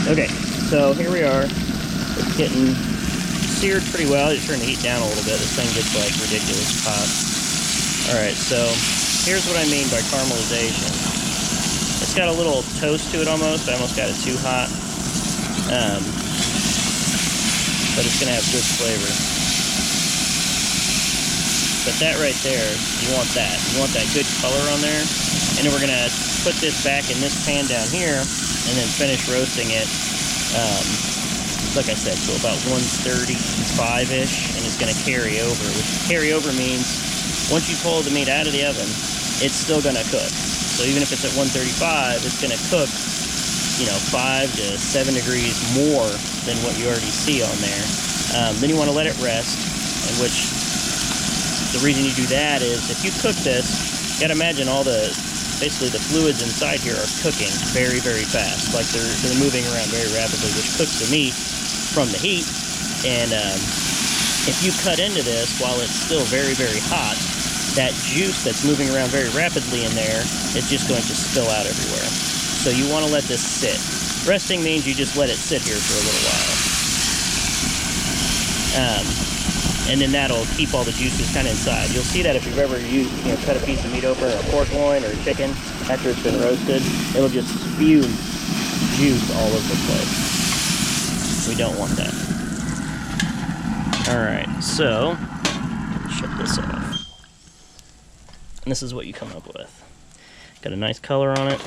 Okay, so here we are. It's getting seared pretty well. I just turned the heat down a little bit. This thing gets like ridiculous hot. Alright, so here's what I mean by caramelization. It's got a little toast to it almost. I almost got it too hot. But it's going to have good flavor. But that right there, you want that. You want that good color on there. And then we're going to put this back in this pan down here and then finish roasting it, like I said, to about 135-ish, and it's going to carry over. Which carry over means once you pull the meat out of the oven, it's still going to cook. So even if it's at 135, it's going to cook, you know, 5 to 7 degrees more than what you already see on there. Then you want to let it rest, in which the reason you do that is if you cook this, you got to imagine all the, basically the fluids inside here are cooking very, very fast. Like they're moving around very rapidly, which cooks the meat from the heat. And if you cut into this while it's still very, very hot, that juice that's moving around very rapidly in there is just going to spill out everywhere. So you want to let this sit. Resting means you just let it sit here for a little while. And then that'll keep all the juices kind of inside. You'll see that if you've ever cut a piece of meat open, or a pork loin or a chicken after it's been roasted, it'll just spew juice all over the place. We don't want that. Alright, so shut this off. And this is what you come up with. Got a nice color on it.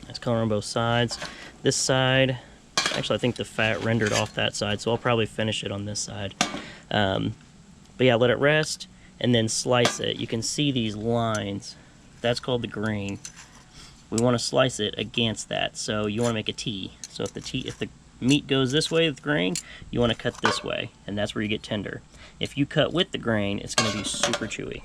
Nice color on both sides. This side, actually I think the fat rendered off that side, so I'll probably finish it on this side. But yeah, let it rest and then slice it. You can see these lines. That's called the grain. We want to slice it against that, so you want to make a T. So if the meat goes this way with the grain, you want to cut this way, and that's where you get tender. If you cut with the grain, it's going to be super chewy.